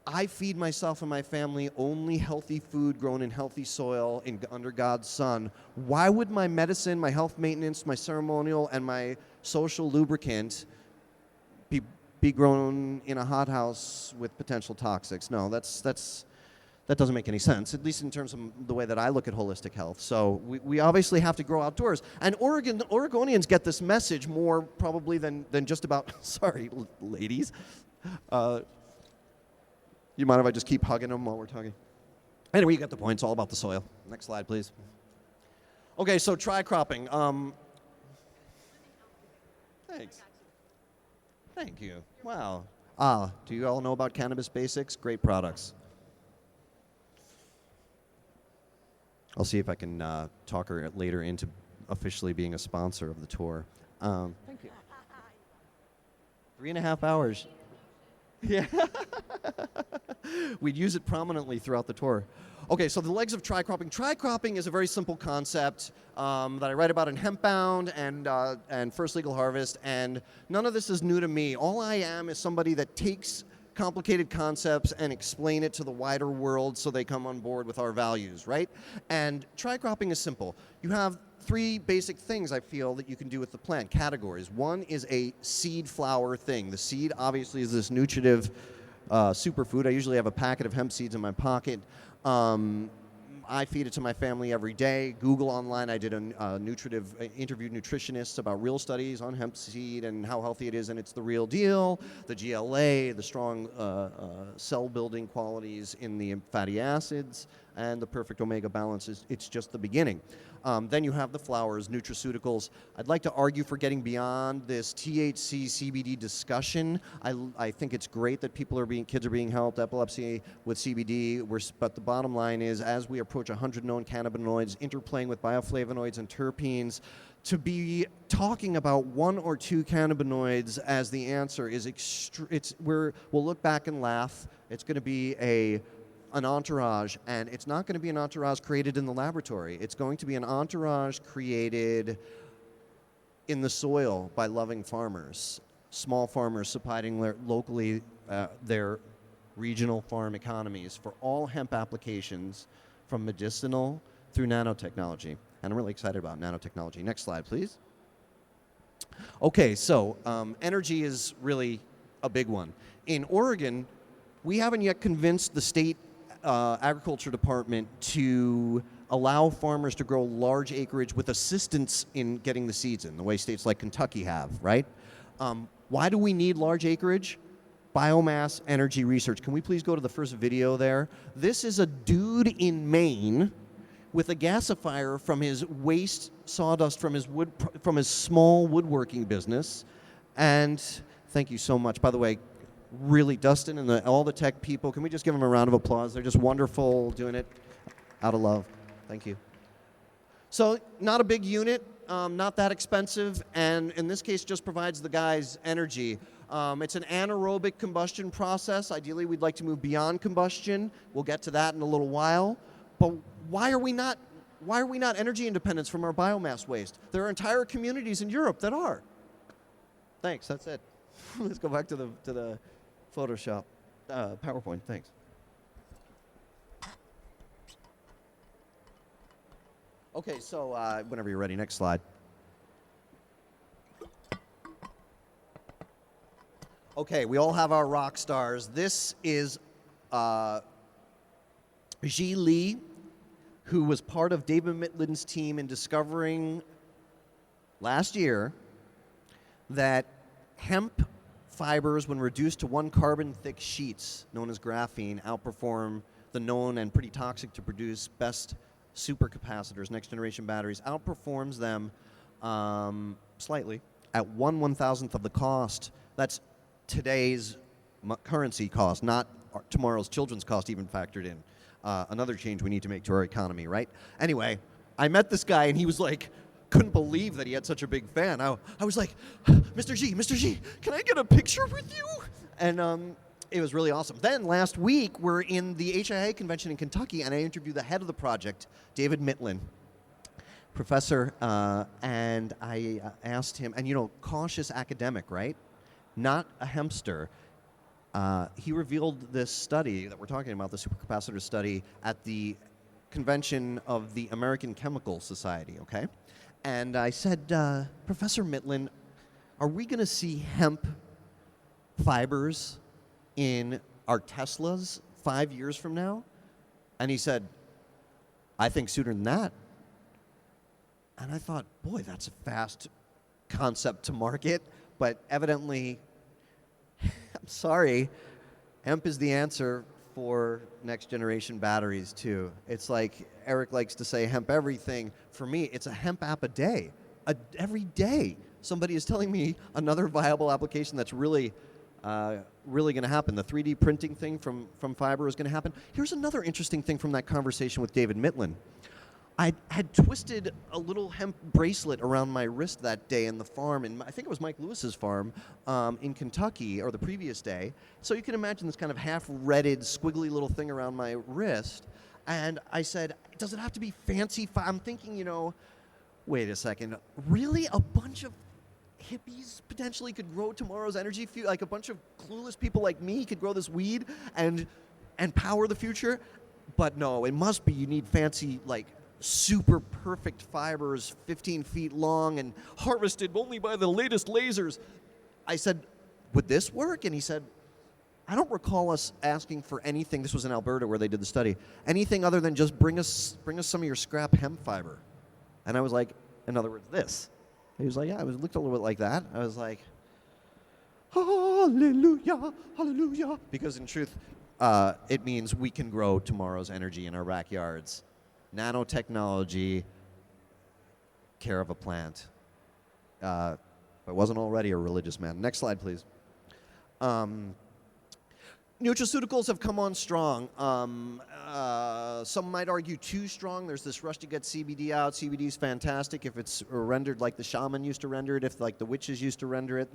I feed myself and my family only healthy food grown in healthy soil under God's sun. Why would my medicine, my health maintenance, my ceremonial, and my social lubricant be grown in a hothouse with potential toxics? No, that doesn't make any sense, at least in terms of the way that I look at holistic health. So we obviously have to grow outdoors. And Oregonians get this message more probably than just about, sorry, ladies. You mind if I just keep hugging them while we're talking? Anyway, you get the point. It's all about the soil. Next slide, please. Okay, so tri-cropping. Thanks. Thank you. Wow. Do you all know about Cannabis Basics? Great products. I'll see if I can talk her later into officially being a sponsor of the tour. Thank you. 3.5 hours. Yeah. We'd use it prominently throughout the tour. Okay, so the legs of tri-cropping. Tri-cropping is a very simple concept that I write about in Hempbound and First Legal Harvest, and none of this is new to me. All I am is somebody that takes complicated concepts and explain it to the wider world so they come on board with our values, right? And tri-cropping is simple. You have 3 basic things I feel that you can do with the plant, categories. One is a seed flower thing. The seed obviously is this nutritive superfood. I usually have a packet of hemp seeds in my pocket. I feed it to my family every day. Google online, I did interviewed nutritionists about real studies on hemp seed and how healthy it is, and it's the real deal. The GLA, the strong cell-building qualities in the fatty acids, and the perfect omega balance. It's just the beginning. Then you have the flowers, nutraceuticals. I'd like to argue for getting beyond this THC, CBD discussion. I think it's great that kids are being helped, epilepsy with CBD. But the bottom line is, as we approach 100 known cannabinoids, interplaying with bioflavonoids and terpenes, to be talking about 1 or 2 cannabinoids as the answer is we'll look back and laugh. It's going to be an entourage, and it's not going to be an entourage created in the laboratory. It's going to be an entourage created in the soil by loving farmers, small farmers supplying locally their regional farm economies for all hemp applications from medicinal through nanotechnology. And I'm really excited about nanotechnology. Next slide, please. Okay, so energy is really a big one. In Oregon, we haven't yet convinced the state agriculture department to allow farmers to grow large acreage with assistance in getting the seeds in, the way states like Kentucky have, right? Why do we need large acreage? Biomass energy research. Can we please go to the first video there? This is a dude in Maine with a gasifier from his waste sawdust from his small woodworking business. And thank you so much. By the way, really, Dustin and all the tech people, can we just give them a round of applause? They're just wonderful doing it out of love. Thank you. So not a big unit, not that expensive, and in this case just provides the guys energy. It's an anaerobic combustion process. Ideally, we'd like to move beyond combustion. We'll get to that in a little while. But why are we not energy independent from our biomass waste? There are entire communities in Europe that are. Thanks, that's it. Let's go back to the Photoshop, PowerPoint, thanks. Okay, so whenever you're ready, next slide. Okay, we all have our rock stars. This is Ji Lee, who was part of David Mitlin's team in discovering last year that hemp fibers, when reduced to 1 carbon-thick sheets, known as graphene, outperform the known and pretty toxic to produce best supercapacitors, next-generation batteries, outperforms them slightly at 1/1000th of the cost. That's today's currency cost, not tomorrow's children's cost even factored in. Another change we need to make to our economy, right? Anyway, I met this guy, and he was like, couldn't believe that he had such a big fan. I was like, Mr. G, can I get a picture with you? And it was really awesome. Then last week, we're in the HIA convention in Kentucky, and I interviewed the head of the project, David Mitlin, professor, and I asked him, and cautious academic, right? Not a hempster. He revealed this study that we're talking about, the supercapacitor study, at the convention of the American Chemical Society, okay? And I said, Professor Mitlin, are we going to see hemp fibers in our Teslas 5 years from now? And he said, I think sooner than that. And I thought, boy, that's a fast concept to market, but evidently, I'm sorry, hemp is the answer for next generation batteries too. It's like Eric likes to say hemp everything. For me, it's a hemp app a day. Every day somebody is telling me another viable application that's really going to happen. The 3D printing thing from fiber is going to happen. Here's another interesting thing from that conversation with David Mitlin. I had twisted a little hemp bracelet around my wrist that day in the farm, and I think it was Mike Lewis's farm in Kentucky, or the previous day. So you can imagine this kind of half-retted, squiggly little thing around my wrist. And I said, does it have to be fancy? I'm thinking, wait a second, really? A bunch of hippies potentially could grow tomorrow's energy? Like a bunch of clueless people like me could grow this weed and power the future? But no, it must be. You need fancy, super perfect fibers, 15 feet long and harvested only by the latest lasers. I said, would this work? And he said, I don't recall us asking for anything. This was in Alberta where they did the study. Anything other than just bring us some of your scrap hemp fiber. And I was like, in other words, this. He was like, yeah, it looked a little bit like that. I was like, hallelujah, hallelujah. Because in truth, it means we can grow tomorrow's energy in our backyards. Nanotechnology, care of a plant. If I wasn't already a religious man. Next slide, please. Nutraceuticals have come on strong. Some might argue too strong. There's this rush to get CBD out. CBD is fantastic if it's rendered like the shaman used to render it, if like the witches used to render it.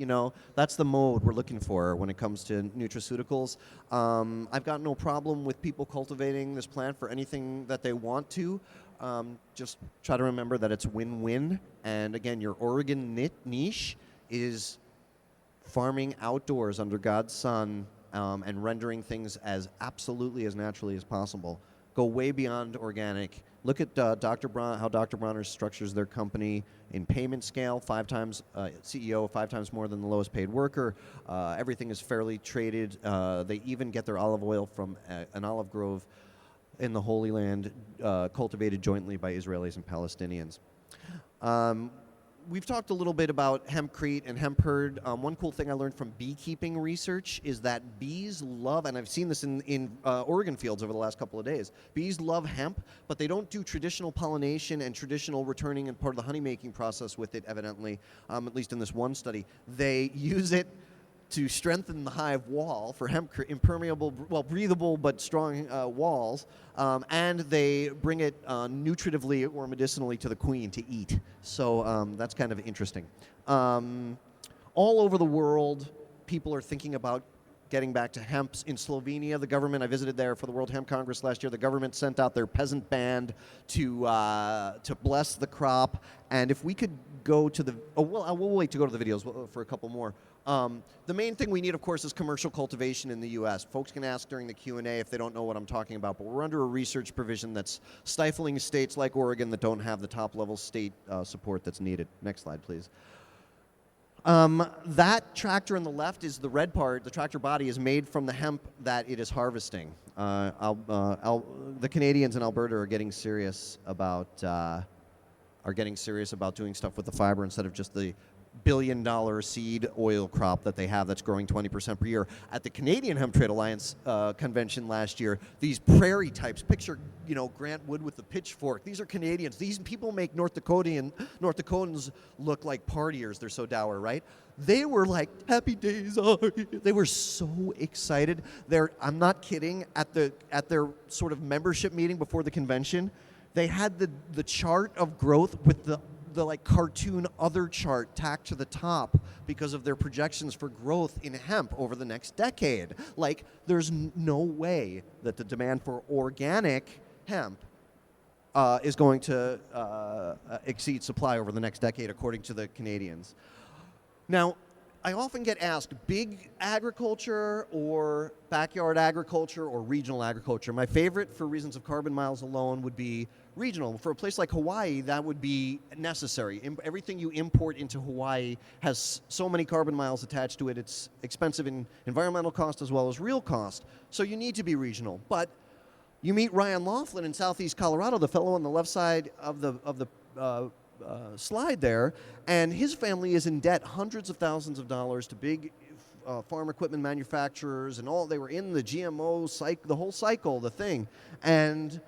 That's the mode we're looking for when it comes to nutraceuticals. I've got no problem with people cultivating this plant for anything that they want to. Just try to remember that it's win-win. And again, your Oregon niche is farming outdoors under God's sun, and rendering things as absolutely as naturally as possible. Go way beyond organic. Look at Dr. Braun, how Dr. Bronner structures their company in payment scale, 5 times CEO, 5 times more than the lowest paid worker. Everything is fairly traded. They even get their olive oil from an olive grove in the Holy Land, cultivated jointly by Israelis and Palestinians. We've talked a little bit about hempcrete and hemp herd. One cool thing I learned from beekeeping research is that bees love, and I've seen this in Oregon fields over the last couple of days, bees love hemp, but they don't do traditional pollination and traditional returning and part of the honey making process with it, evidently, at least in this one study. They use it to strengthen the hive wall for hemp, impermeable, breathable but strong walls, and they bring it nutritively or medicinally to the queen to eat. So that's kind of interesting. All over the world, people are thinking about getting back to hemp. In Slovenia, the government, I visited there for the World Hemp Congress last year, the government sent out their peasant band to bless the crop. And if we could go to the, we'll wait to go to the videos for a couple more. The main thing we need, of course, is commercial cultivation in the U.S. Folks can ask during the Q&A if they don't know what I'm talking about, but we're under a research provision that's stifling states like Oregon that don't have the top-level state support that's needed. Next slide, please. That tractor on the left is the red part. The tractor body is made from the hemp that it is harvesting. The Canadians in Alberta are getting serious about doing stuff with the fiber instead of just the billion-dollar seed oil crop that they have that's growing 20% per year. At the Canadian Hemp Trade Alliance convention last year, these prairie types, picture, Grant Wood with the pitchfork. These are Canadians. These people make North Dakotans look like partiers. They're so dour, right? They were like, happy days are here. They were so excited. I'm not kidding, at their sort of membership meeting before the convention, they had the chart of growth with the like cartoon other chart tacked to the top because of their projections for growth in hemp over the next decade. Like, there's no way that the demand for organic hemp is going to exceed supply over the next decade, according to the Canadians. Now, I often get asked, big agriculture or backyard agriculture or regional agriculture. My favorite, for reasons of carbon miles alone, would be regional. For a place like Hawaii, that would be necessary. Everything you import into Hawaii has so many carbon miles attached to it. It's expensive in environmental cost as well as real cost. So you need to be regional. But you meet Ryan Laughlin in southeast Colorado, the fellow on the left side of the slide there, and his family is in debt hundreds of thousands of dollars to big farm equipment manufacturers and all. They were in the GMO cycle, the whole cycle, the thing, and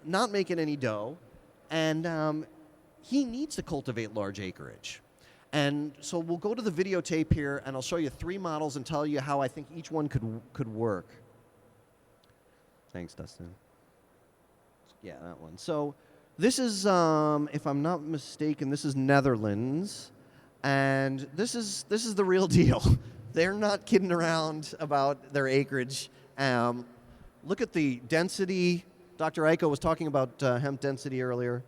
not making any dough. And he needs to cultivate large acreage. And so we'll go to the videotape here, and I'll show you 3 models and tell you how I think each one could work. Thanks, Dustin. Yeah, that one. So this is, if I'm not mistaken, this is Netherlands, and this is the real deal. They're not kidding around about their acreage. Look at the density. Dr. Eiko was talking about hemp density earlier.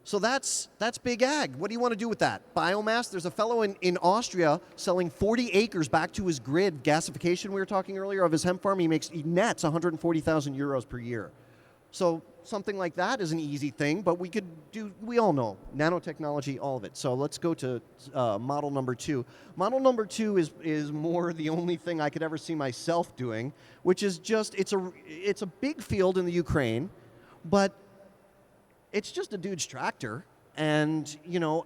So that's big ag. What do you want to do with that? Biomass? There's a fellow in Austria selling 40 acres back to his grid. Gasification we were talking earlier of his hemp farm. He nets 140,000 euros per year. So something like that is an easy thing, but we all know, nanotechnology, all of it. So let's go to model number 2. Model number 2 is more the only thing I could ever see myself doing, which is just, it's a big field in the Ukraine, but it's just a dude's tractor. And,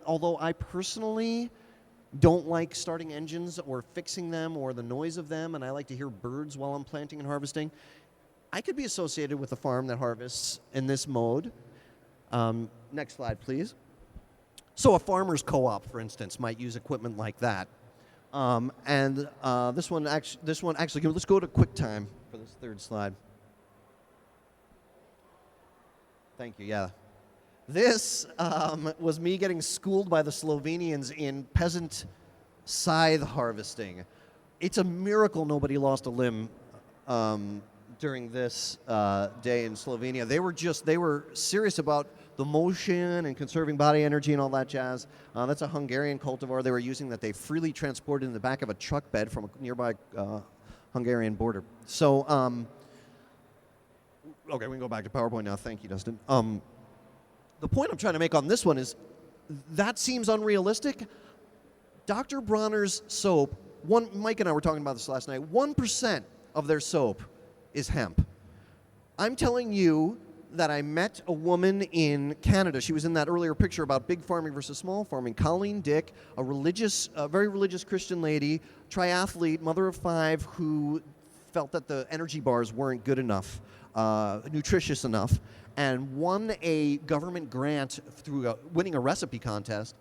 although I personally don't like starting engines or fixing them or the noise of them, and I like to hear birds while I'm planting and harvesting, I could be associated with a farm that harvests in this mode. Next slide, please. So a farmer's co-op, for instance, might use equipment like that. This one actually, let's go to QuickTime for this 3rd slide. Thank you, yeah. This was me getting schooled by the Slovenians in peasant scythe harvesting. It's a miracle nobody lost a limb during this day in Slovenia. They were serious about the motion and conserving body energy and all that jazz. That's a Hungarian cultivar they were using that they freely transported in the back of a truck bed from a nearby Hungarian border. So, okay, we can go back to PowerPoint now. Thank you, Dustin. The point I'm trying to make on this one is that seems unrealistic. Dr. Bronner's soap, Mike and I were talking about this last night, 1% of their soap is hemp. I'm telling you that I met a woman in Canada. She was in that earlier picture about big farming versus small farming. Colleen Dick, a very religious Christian lady, triathlete, mother of 5, who felt that the energy bars weren't good enough, nutritious enough, and won a government grant through winning a recipe contest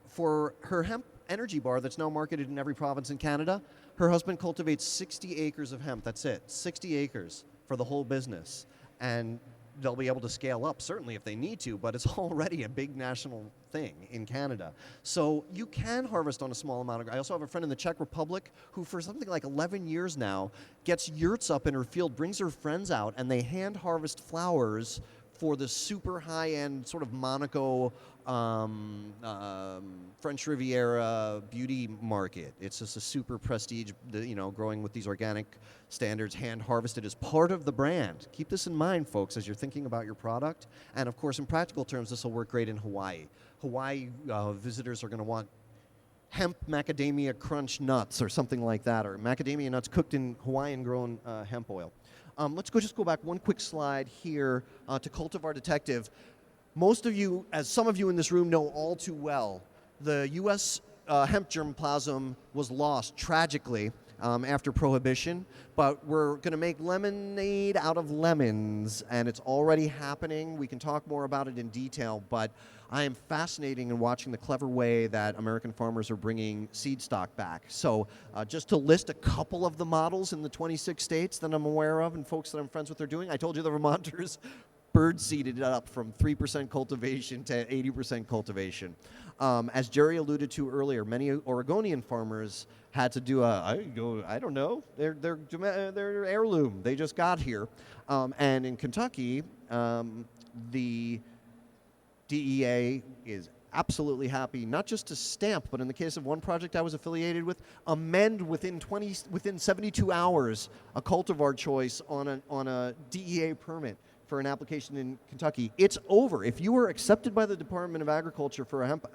for her hemp energy bar that's now marketed in every province in Canada. Her husband cultivates 60 acres of hemp. That's it. 60 acres for the whole business. And they'll be able to scale up, certainly, if they need to, but it's already a big national thing in Canada. So you can harvest on a small amount. I also have a friend in the Czech Republic who, for something like 11 years now, gets yurts up in her field, brings her friends out, and they hand harvest flowers for the super high-end sort of Monaco, French Riviera beauty market. It's just a super prestige, growing with these organic standards, hand-harvested as part of the brand. Keep this in mind, folks, as you're thinking about your product. And, of course, in practical terms, this will work great in Hawaii. Hawaii visitors are going to want hemp macadamia crunch nuts or something like that, or macadamia nuts cooked in Hawaiian-grown hemp oil. Let's just go back one quick slide here to Cultivar Detective. Most of you, as some of you in this room know all too well, the U.S. Hemp germplasm was lost tragically after Prohibition, but we're going to make lemonade out of lemons, and it's already happening. We can talk more about it in detail, but I am fascinating in watching the clever way that American farmers are bringing seed stock back. So just to list a couple of the models in the 26 states that I'm aware of and folks that I'm friends with are doing, I told you the Vermonters bird seeded it up from 3% cultivation to 80% cultivation. As Jerry alluded to earlier, many Oregonian farmers had to do their heirloom. They just got here. And in Kentucky, the DEA is absolutely happy, not just to stamp, but in the case of one project I was affiliated with, amend within 72 hours a cultivar choice on a DEA permit for an application in Kentucky. It's over. If you were accepted by the Department of Agriculture for a hemp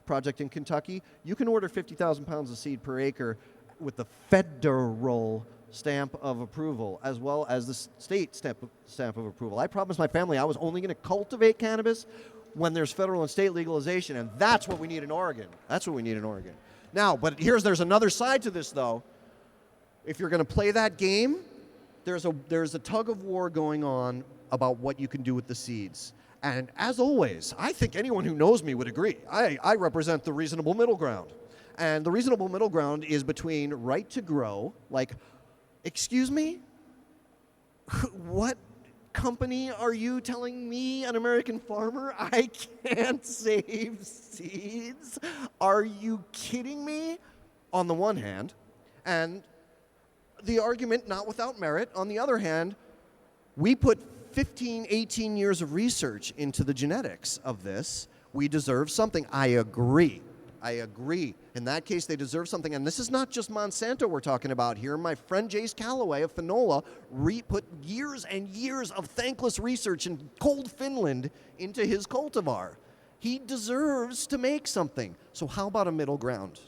project in Kentucky, you can order 50,000 pounds of seed per acre with the federal stamp of approval, as well as the state stamp of approval. I promised my family I was only going to cultivate cannabis when there's federal and state legalization, and that's what we need in Oregon. That's what we need in Oregon. Now, but there's another side to this, though. If you're going to play that game, there's a tug of war going on about what you can do with the seeds. And as always, I think anyone who knows me would agree. I represent the reasonable middle ground. And the reasonable middle ground is between right to grow, like, excuse me? What company are you telling me, an American farmer, I can't save seeds? Are you kidding me? On the one hand, and the argument not without merit, on the other hand, we put 15, 18 years of research into the genetics of this. We deserve something. I agree. In that case, they deserve something. And this is not just Monsanto we're talking about here. My friend Jace Calloway of Finola put years and years of thankless research in cold Finland into his cultivar. He deserves to make something. So how about a middle ground?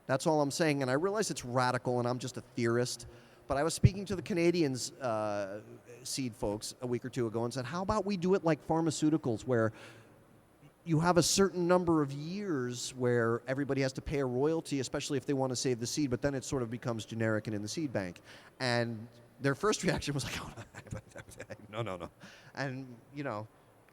That's all I'm saying. And I realize it's radical and I'm just a theorist. But I was speaking to the Canadians seed folks a week or two ago and said, how about we do it like pharmaceuticals, where you have a certain number of years where everybody has to pay a royalty, especially if they want to save the seed, but then it sort of becomes generic and in the seed bank. And their first reaction was like, oh, no. And,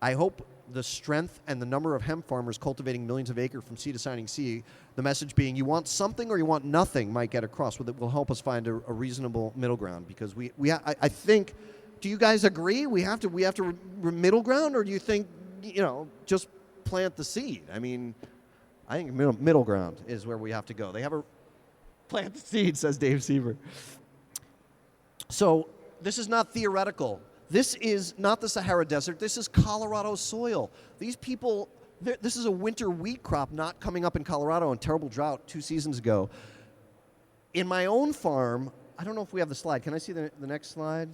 I hope the strength and the number of hemp farmers cultivating millions of acres from seed assigning seed, the message being you want something or you want nothing, might get across. Will help us find a reasonable middle ground, because I think, do you guys agree we have to middle ground, or do you think, just plant the seed? I mean, I think middle ground is where we have to go. They have a plant the seed, says Dave Seaver. So this is not theoretical. This is not the Sahara Desert. This is Colorado soil. These people, this is a winter wheat crop not coming up in Colorado in terrible drought 2 seasons ago. In my own farm, I don't know if we have the slide. Can I see the next slide?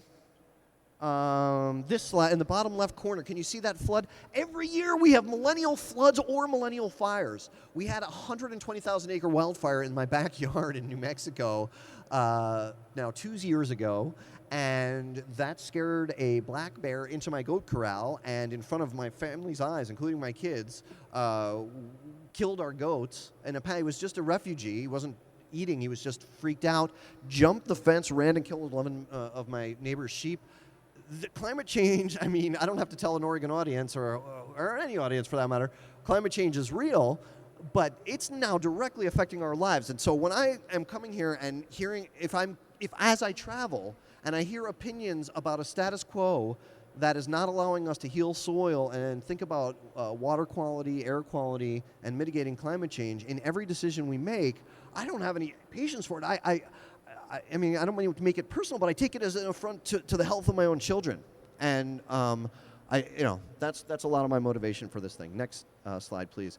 This slide in the bottom left corner. Can you see that flood? Every year we have millennial floods or millennial fires. We had a 120,000 acre wildfire in my backyard in New Mexico now 2 years ago. And that scared a black bear into my goat corral, and in front of my family's eyes, including my kids, killed our goats. And he was just a refugee. He wasn't eating. He was just freaked out, jumped the fence, ran and killed 11 of my neighbor's sheep. The climate change, I mean, I don't have to tell an Oregon audience or any audience for that matter, climate change is real, but it's now directly affecting our lives. And so when I am coming here and hearing, if as I travel, and I hear opinions about a status quo that is not allowing us to heal soil and think about water quality, air quality, and mitigating climate change in every decision we make, I don't have any patience for it. I mean, I don't want to make it personal, but I take it as an affront to the health of my own children. And That's a lot of my motivation for this thing. Next slide, please.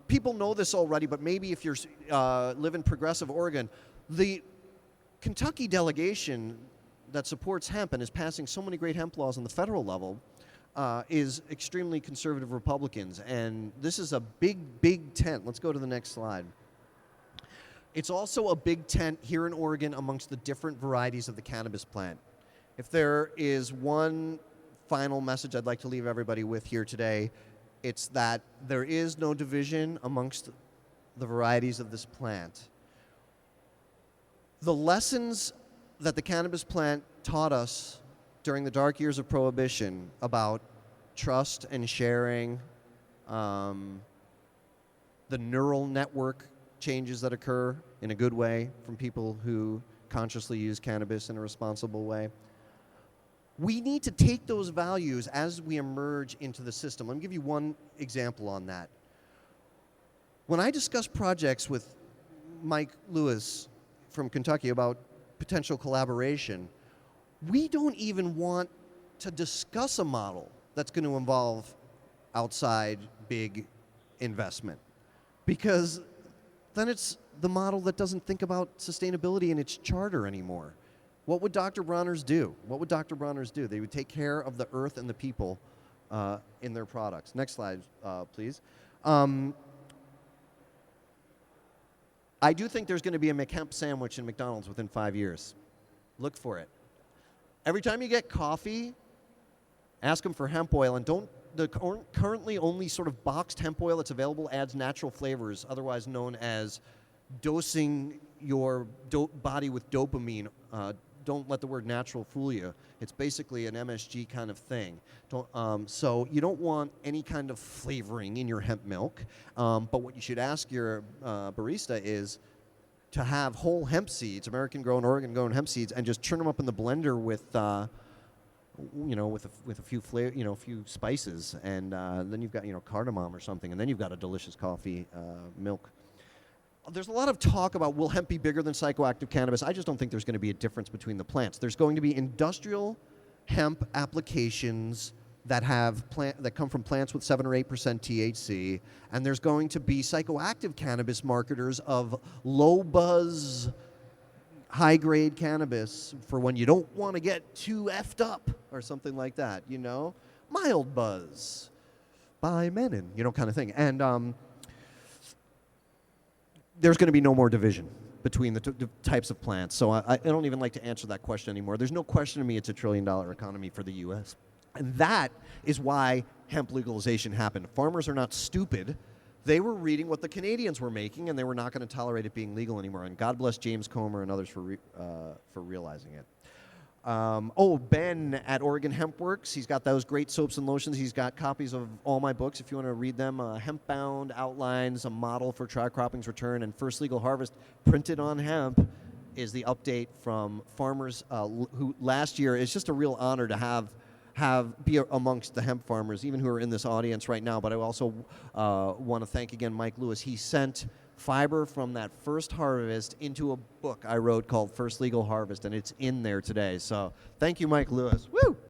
People know this already, but maybe if you live in progressive Oregon, the Kentucky delegation that supports hemp and is passing so many great hemp laws on the federal level is extremely conservative Republicans. And this is a big, big tent. Let's go to the next slide. It's also a big tent here in Oregon amongst the different varieties of the cannabis plant. If there is one final message I'd like to leave everybody with here today, it's that there is no division amongst the varieties of this plant. The lessons that the cannabis plant taught us during the dark years of Prohibition about trust and sharing, the neural network changes that occur in a good way from people who consciously use cannabis in a responsible way. We need to take those values as we emerge into the system. Let me give you one example on that. When I discuss projects with Mike Lewis from Kentucky about potential collaboration, we don't even want to discuss a model that's going to involve outside big investment, because then it's the model that doesn't think about sustainability in its charter anymore. What would Dr. Bronner's do? What would Dr. Bronner's do? They would take care of the earth and the people in their products. Next slide, please. I do think there's going to be a McHemp sandwich in McDonald's within 5 years. Look for it. Every time you get coffee, ask them for hemp oil, and the currently only sort of boxed hemp oil that's available adds natural flavors, otherwise known as dosing your body with dopamine. Don't let the word natural fool you. It's basically an MSG kind of thing. So you don't want any kind of flavoring in your hemp milk. But what you should ask your barista is to have whole hemp seeds, American-grown, Oregon-grown hemp seeds, and just churn them up in the blender with with a few few spices, and then you've got cardamom or something, and then you've got a delicious coffee milk. There's a lot of talk about, will hemp be bigger than psychoactive cannabis? I just don't think there's going to be a difference between the plants. There's going to be industrial hemp applications that come from plants with 7 or 8% THC, and there's going to be psychoactive cannabis marketers of low buzz, high grade cannabis for when you don't want to get too effed up or something like that. Mild buzz by Menon, kind of thing. And there's going to be no more division between the types of plants. So I don't even like to answer that question anymore. There's no question to me it's $1 trillion economy for the U.S. And that is why hemp legalization happened. Farmers are not stupid. They were reading what the Canadians were making, and they were not going to tolerate it being legal anymore. And God bless James Comer and others for realizing it. Ben at Oregon Hemp Works, he's got those great soaps and lotions. He's got copies of all my books if you want to read them. Hemp-bound outlines, a model for Tri-Cropping's return, and First Legal Harvest printed on hemp is the update from farmers who last year. It's just a real honor to be amongst the hemp farmers, even who are in this audience right now. But I also want to thank again Mike Lewis. He sent fiber from that first harvest into a book I wrote called First Legal Harvest, and it's in there today. So thank you, Mike Lewis. Woo!